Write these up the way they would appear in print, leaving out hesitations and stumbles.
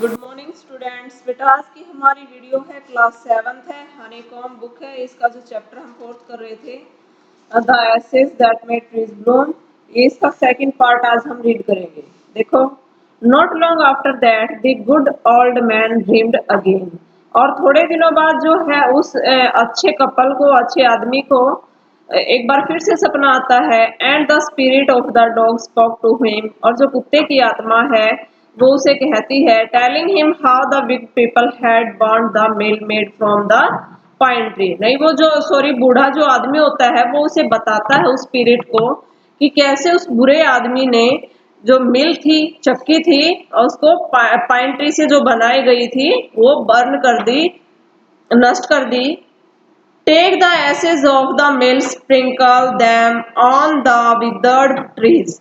Good morning students. बेटा आज की हमारी वीडियो है क्लास 7th है, हनीकॉम्ब बुक है। इसका जो चैप्टर हम फोर्थ कर रहे थे the ashes that made trees bloom, ये इसका सेकंड पार्ट आज हम रीड करेंगे। देखो, not long after that the good old man dreamed again. और थोड़े दिनों बाद जो है उस अच्छे कपल को, अच्छे आदमी को एक बार फिर से सपना आता है। And the spirit of the dog spoke to him, और जो कुत्ते की आत्मा है वो उसे कहती है, telling him how the big people had burned the mill made from the pine tree. नहीं, वो जो बूढ़ा जो आदमी होता है वो उसे बताता है उस स्पिरिट को कि कैसे उस बुरे आदमी ने जो मिल थी, चक्की थी, और उसको पाइन ट्री से जो बनाई गई थी वो बर्न कर दी, नष्ट कर दी। Take the ashes of the mill, sprinkle them on the withered trees,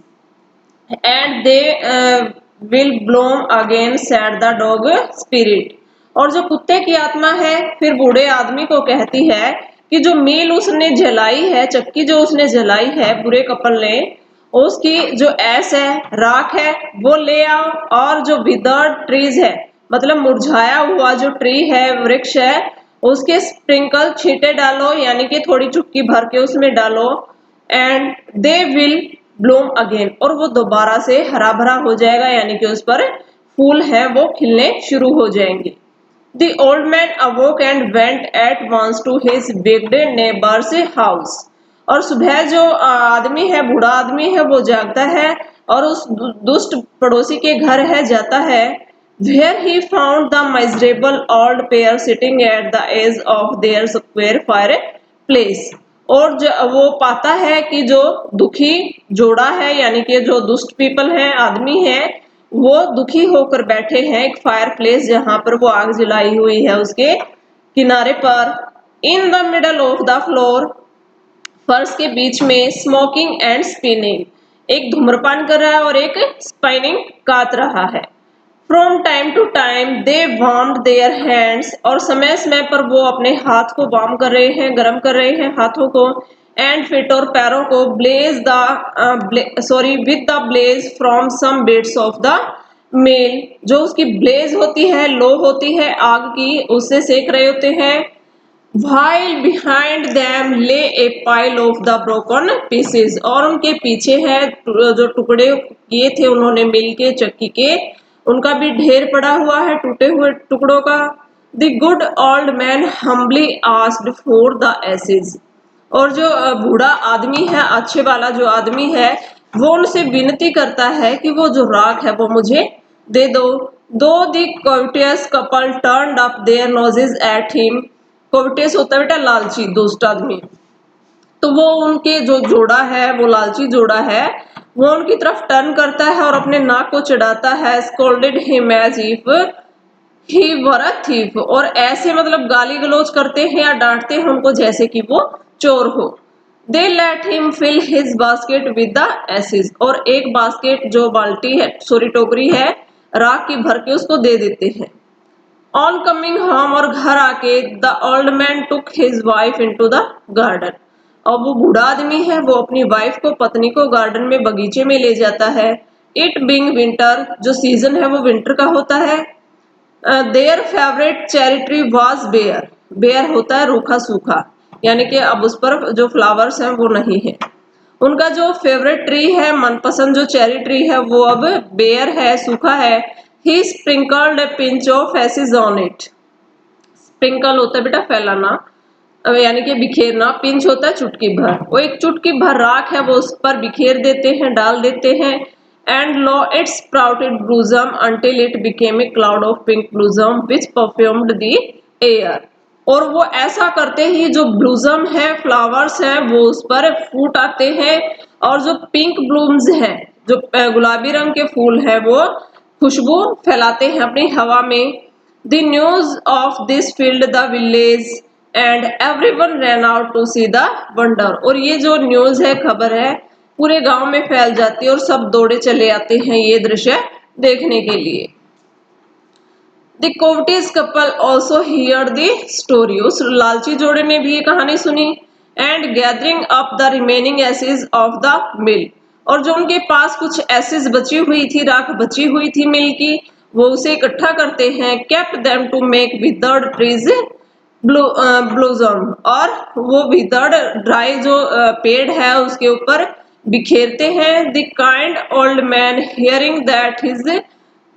and they will bloom again, said the dog spirit। और जो कुत्ते की आत्मा है फिर बूढ़े आदमी को कहती है कि जो मील उसने जलाई है, चक्की जो उसने जलाई है बुरे कपल ने, उसकी जो ऐश है, राख है, वो ले आओ, और जो विदर्ड ट्रीज है मतलब मुरझाया हुआ जो ट्री है, वृक्ष है, उसके स्प्रिंकल छींटे डालो, यानी कि थोड़ी चुटकी भर के उसमें डालो। And they will Bloom again, और वो दोबारा से हरा भरा हो जाएगा, यानी कि उस पर फूल है वो खिलने शुरू हो जाएंगे। The old man awoke and went at once to his big neighbor's house। और सुबह जो आदमी है, बूढ़ा आदमी है, वो जागता है और उस दुष्ट पड़ोसी के घर है जाता है। Where he found the miserable old pair sitting at the edge of their square fireplace। और वो पाता है कि जो दुखी जोड़ा है, यानी कि जो दुष्ट पीपल है, आदमी है, वो दुखी होकर बैठे हैं एक फायर प्लेस, जहां पर वो आग जलाई हुई है उसके किनारे पर। In the middle of the floor, फर्श के बीच में, स्मोकिंग एंड स्पिनिंग, एक धूम्रपान कर रहा है और एक स्पाइनिंग काट रहा है। From time to time they warmed their hands, और समय समय पर वो अपने हाथ को वार्म कर रहे हैं, गर्म कर रहे हैं हाथों को। एंड फिट, और पैरों को, blaze the with the blaze from some bits of the mill, जो उसकी ब्लेज होती है, लो होती है आग की, उससे सेक रहे होते हैं। While behind them lay a pile of the broken pieces, और उनके पीछे है जो टुकड़े किए थे उन्होंने मिल के, चक्की के, उनका भी ढेर पड़ा हुआ है टूटे हुए टुकड़ों का। The good old man humbly asked for the ashes, और जो बूढ़ा आदमी है, अच्छे वाला जो आदमी है, वो उनसे विनती करता है कि वो जो राख है वो मुझे दे दो। दो the courteous couple turned up their noses at him। कोविटेस होता है बेटा लालची, दुष्ट आदमी, तो वो उनके जो जोड़ा है, वो लालची जोड़ा है, वो उनकी तरफ टर्न करता है और अपने नाक को चढ़ाता है। Scolded him as if he were a thief, और ऐसे मतलब गाली गलौज करते हैं या डांटते हैं उनको जैसे कि वो चोर हो। They let him fill his basket with the ashes, और एक बास्केट जो बाल्टी है, टोकरी है, राख की भर के उसको दे देते हैं। ऑन कमिंग होम, और घर आके, the old man took his wife into the garden, और वो बूढ़ा आदमी है वो अपनी वाइफ को, पत्नी को गार्डन में, बगीचे में ले जाता है। इट बीइंग विंटर, जो सीजन है वो विंटर का होता है। Their favourite cherry tree was bare, bare होता है रूखा सूखा, यानी कि अब उस पर जो फ्लावर्स हैं वो नहीं है। उनका जो फेवरेट ट्री है, मनपसंद जो चेरी ट्री है, वो अब बेयर है, सूखा है। He sprinkled a pinch of ashes on it। Sprinkle होता है बेटा फैलाना, यानी कि बिखेरना। पिंच होता है चुटकी भर, वो एक चुटकी भर राख है वो उस पर बिखेर देते हैं, डाल देते हैं। And lo it sprouted blossom until it became a cloud of pink blossom which perfumed the air. और वो ऐसा करते ही जो ब्लूजम है, फ्लावर्स हैं, वो उस पर फूट आते हैं, और जो पिंक ब्लूम्स हैं, जो गुलाबी रंग के फूल हैं, वो खुशबू फैलाते हैं अपनी हवा में। The news of this filled the village and everyone ran out to see the wonder, और ये जो न्यूज है, खबर है, पूरे गांव में फैल जाती है और सब दौड़े चले आते हैं ये दृश्य देखने के लिए। The covetous couple also hear the story, उस लालची जोड़े ने भी ये कहानी सुनी। And gathering up the remaining ashes of the mill, और जो उनके पास कुछ एसेज बची हुई थी, राख बची हुई थी मिल की, वो उसे इकट्ठा करते हैं, kept them to make withered trees blossom, और वो withered ड्राई जो पेड़ है उसके ऊपर बिखेरते हैं। The kind old man hearing that his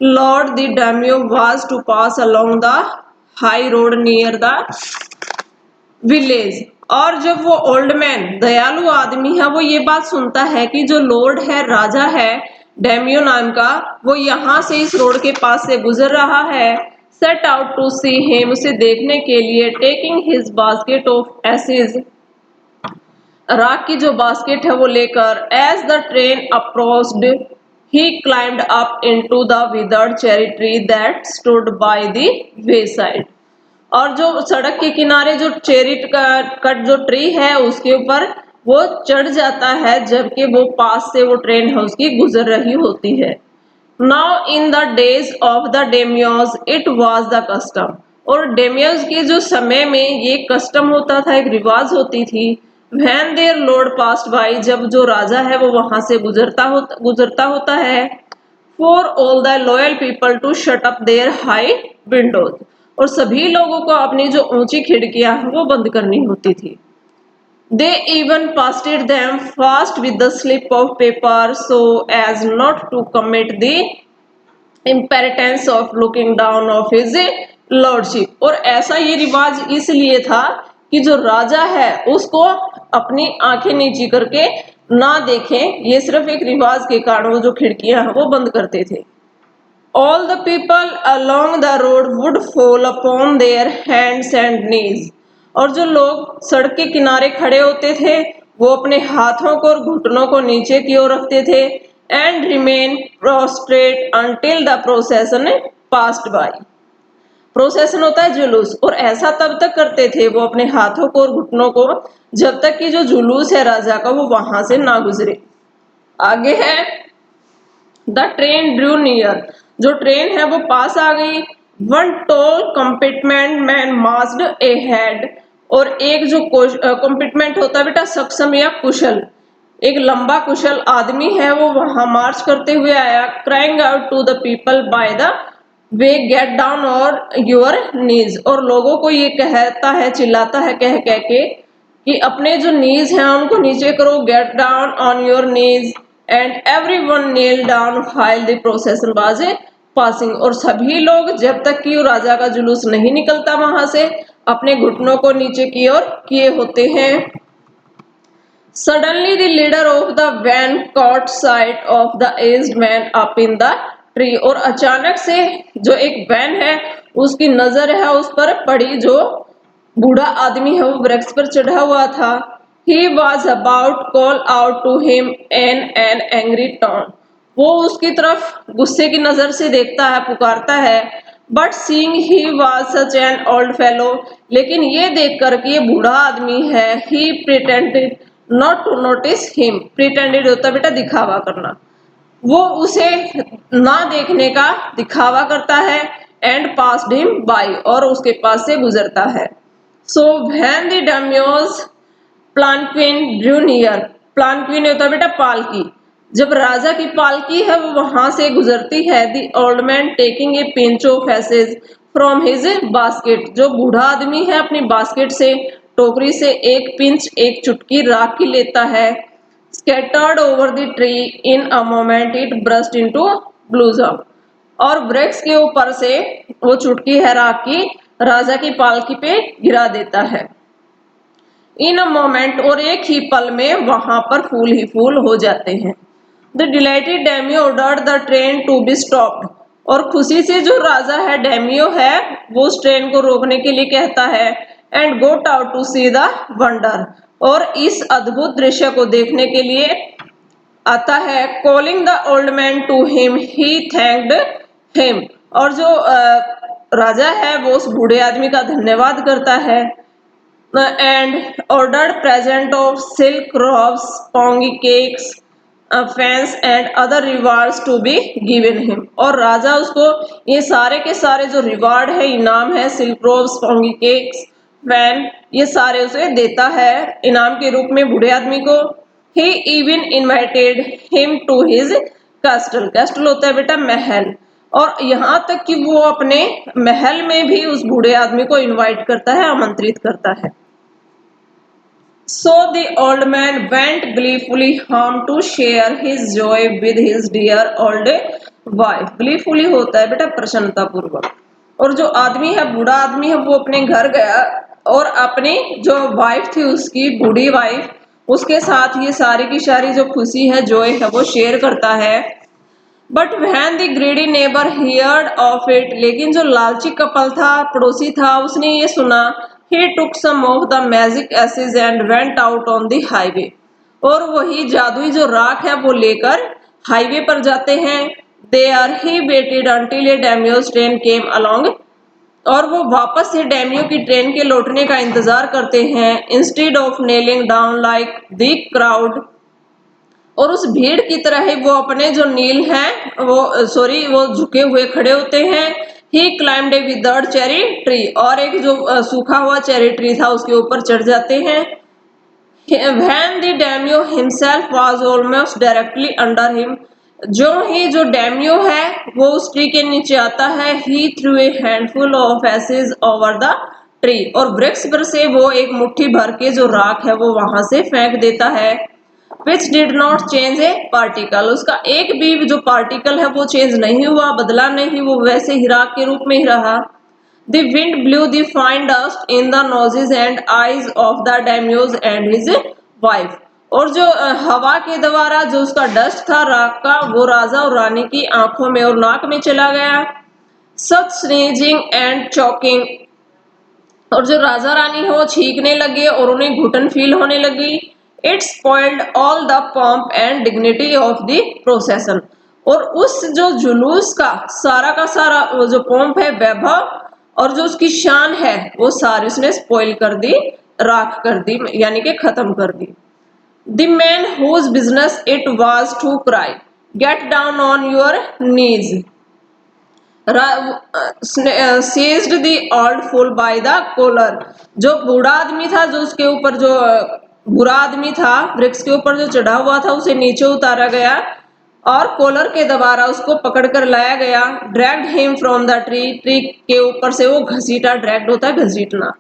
lord the daimyo was to pass along the high road near the village, और जब वो ओल्ड मैन दयालु आदमी है वो ये बात सुनता है कि जो लॉर्ड है, राजा है डेमियो नाम का, वो यहाँ से इस रोड के पास से गुजर रहा है, set out to see him, उसे देखने के लिए, taking his basket of ashes, राख की जो बास्केट है वो लेकर, as the train approached he climbed up into the withered cherry tree that stood by the wayside, और जो सड़क के किनारे जो चेरी कट जो ट्री है उसके ऊपर वो चढ़ जाता है जबकि वो पास से वो ट्रेन है उसकी गुजर रही होती है। Now in the days of the daimyos it was the custom, और डेमियोज के जो समय में ये कस्टम होता था, एक रिवाज होती थी, when their lord passed by, जब जो राजा है वो वहां से गुजरता होता है, for all the loyal people to shut up their high windows, और सभी लोगों को अपनी जो ऊंची खिड़कियां वो बंद करनी होती थी। They even pasted them fast with the slip of paper so as not to commit the impertinence of looking down of his lordship, और ऐसा ये रिवाज इसलिए था कि जो राजा है उसको अपनी आंखें नीची करके ना देखें, ये सिर्फ एक रिवाज के कारण वो जो खिड़कियां हैं वो बंद करते थे। All the people along the road would fall upon their hands and knees, और जो लोग सड़क के किनारे खड़े होते थे वो अपने हाथों को और घुटनों को नीचे की ओर रखते थे, and remain prostrate until the procession passed by, प्रोसेसन होता है जुलूस, और ऐसा तब तक करते थे वो अपने हाथों को और घुटनों को जब तक कि जो जुलूस है राजा का वो वहां से ना गुजरे। आगे है द ट्रेन ड्रू नियर, जो ट्रेन है वो पास आ गई, one tall compartment man marched ahead, और एक जो कंपार्टमेंट होता है बेटा सक्षम या कुशल, एक लंबा कुशल आदमी है वो वहां मार्च करते हुए आया, crying out to the people by the way get down on your knees, और लोगों को ये कहता है, चिल्लाता है कह कह के कि अपने जो नीज हैं उनको नीचे करो, get down on your knees, and everyone kneel down while the procession was passing, और सभी लोग जब तक कि राजा का जुलूस नहीं निकलता वहां से अपने घुटनों को नीचे की ओर किए होते हैं। Suddenly the leader of the van caught sight of the aged man up in the tree, और अचानक से जो एक वैन है उसकी नजर है उस पर पड़ी, जो बूढ़ा आदमी है वो वृक्ष पर चढ़ा हुआ था। He was about call out to him in an angry tone, वो उसकी तरफ गुस्से की नजर से देखता है, पुकारता है, but seeing he was such an old fellow, लेकिन ये देख कर कि ये बूढ़ा आदमी है, he pretended not to notice him, pretended होता बेटा दिखावा करना, वो उसे ना देखने का दिखावा करता है, एंड passed him by, और उसके पास से गुजरता है। So when the daimyo's palanquin drew near, palanquin होता है बेटा पालकी, जब राजा की पालकी है वो वहां से गुजरती है, the old man taking a pinch of ashes from his basket, जो बूढ़ा आदमी है अपनी बास्केट से, टोकरी से एक पिंच, एक चुटकी राख की लेता है, scattered over the tree in a moment it burst into blossom, और वृक्ष के ऊपर से वो चुटकी है राख की राजा की पालकी पे गिरा देता है। इन अ मोमेंट, और एक ही पल में वहां पर फूल ही फूल हो जाते हैं। The delighted daimyo ordered the train to be stopped, और खुशी से जो राजा है डेमियो है वो उस ट्रेन को रोकने के लिए कहता है, and got out to see the wonder, और इस अद्भुत दृश्य को देखने के लिए आता है, calling the old man to him he thanked him, और जो राजा है वो उस बूढ़े आदमी का धन्यवाद करता है, and ordered present of silk robes, spongy cakes, fans and other rewards to be given him, और राजा उसको ये सारे के सारे जो रिवार्ड है, इनाम है, सिल्क रोब, स्पॉन्गी केक्स, फैन, ये सारे उसे देता है इनाम के रूप में बूढ़े आदमी को। He even invited him to his castle, castle होता है बेटा महल, और यहाँ तक कि वो अपने महल में भी उस बूढ़े आदमी को इनवाइट करता है, आमंत्रित करता है। So the old man went gleefully home to share his joy with his dear old wife. Gleefully होता है बेटा प्रसन्नता पूर्वक। और जो आदमी है, बूढ़ा आदमी है, वो अपने घर गया और अपनी जो वाइफ थी, उसकी बूढ़ी वाइफ, उसके साथ ये सारी की सारी जो खुशी है, जॉय है, वो शेयर करता है। But when the greedy neighbour heard of it, लेकिन जो लालची कपल था, पड़ोसी था, उसने ये सुना। He took some of the magic ashes and went out on the highway, और वही जादुई जो राख है वो लेकर हाईवे पर जाते हैं। There he waited until a daimyo's train came along, और वो वापस से डैमियो की ट्रेन के लौटने का इंतजार करते हैं। Instead of nailing down like the crowd, और उस भीड़ की तरह ही वो अपने जो नील हैं वो झुके हुए खड़े होते हैं। ही क्लाइम्ड ए विदर्ड चेरी ट्री, और एक जो सूखा हुआ चेरी ट्री था उसके ऊपर चढ़ जाते हैं। When the daimyo himself was almost directly under him, जो ही जो डैम्यो है वो उस ट्री के नीचे आता है। He threw a handful of ashes over the tree, और वृक्ष पर से वो एक मुट्ठी भर के जो राख है वो वहां से फेंक देता है। Which did not change A particle, उसका एक भी जो पार्टिकल है वो चेंज नहीं हुआ, बदला नहीं, वो वैसे ही राख के रूप में ही रहा। The wind blew the fine dust in the noses and eyes of the daimyos and his wife, और जो हवा के द्वारा जो उसका डस्ट था राख का, वो राजा और रानी की आंखों में और नाक में चला गया। Such sneezing and choking, और जो राजा रानी है वो छींकने लगे और उन्हें घुटन फील होने लगी। It spoiled all the pomp and dignity of the procession, और उस जो जुलूस का सारा वो जो पॉम्प है, वैभव, और जो उसकी शान है, वो सारी उसने स्पॉइल कर दी, राख कर दी, यानी कि खत्म कर दी। The man whose business it was to cry, get down on your knees, seized the old fool by the collar, जो बूढ़ा आदमी था, जो उसके ऊपर जो बुरा आदमी था, वृक्ष के ऊपर जो चढ़ा हुआ था, उसे नीचे उतारा गया और कॉलर के द्वारा उसको पकड़ कर लाया गया। Dragged him from the tree, tree के ऊपर से वो घसीटा, ड्रैग्ड होता है घसीटना।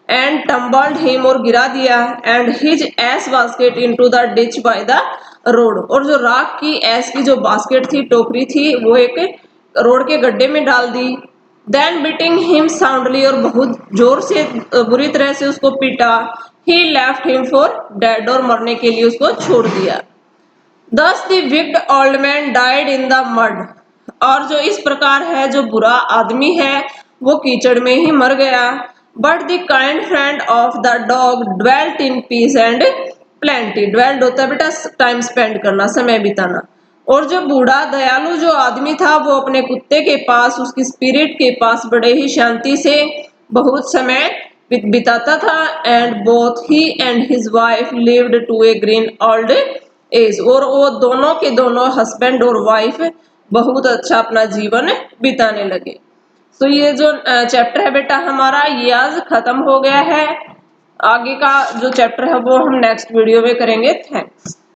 एंड टम्बल्ड हिम, और गिरा दिया। And his ass basket into the ditch by the road, और जो राख की एस की जो बास्केट थी, टोकरी थी, वो एक रोड के गड्ढे में डाल दी। देन बीटिंग हिम साउंडली, और बहुत जोर से बुरी तरह से उसको पीटा। ही लेफ्ट हिम फॉर डेड, और मरने के लिए उसको छोड़ दिया। Thus the wicked old man died in the mud, और जो इस प्रकार है, जो बुरा आदमी है वो कीचड़ में ही मर गया। But the kind friend of the dog dwelt in peace and plenty, dwelt होता है बेटा टाइम स्पेंड करना, समय बिताना, और जो बूढ़ा दयालु जो आदमी था वो अपने कुत्ते के पास, उसकी स्पिरिट के पास बड़े ही शांति से बहुत समय बिताता था। And both he and his wife lived to a green old age, और वो दोनों के दोनों हस्बैंड और वाइफ बहुत अच्छा अपना जीवन बिताने लगे। तो ये जो चैप्टर है बेटा हमारा, ये आज खत्म हो गया है। आगे का जो चैप्टर है वो हम नेक्स्ट वीडियो में करेंगे। थैंक्स।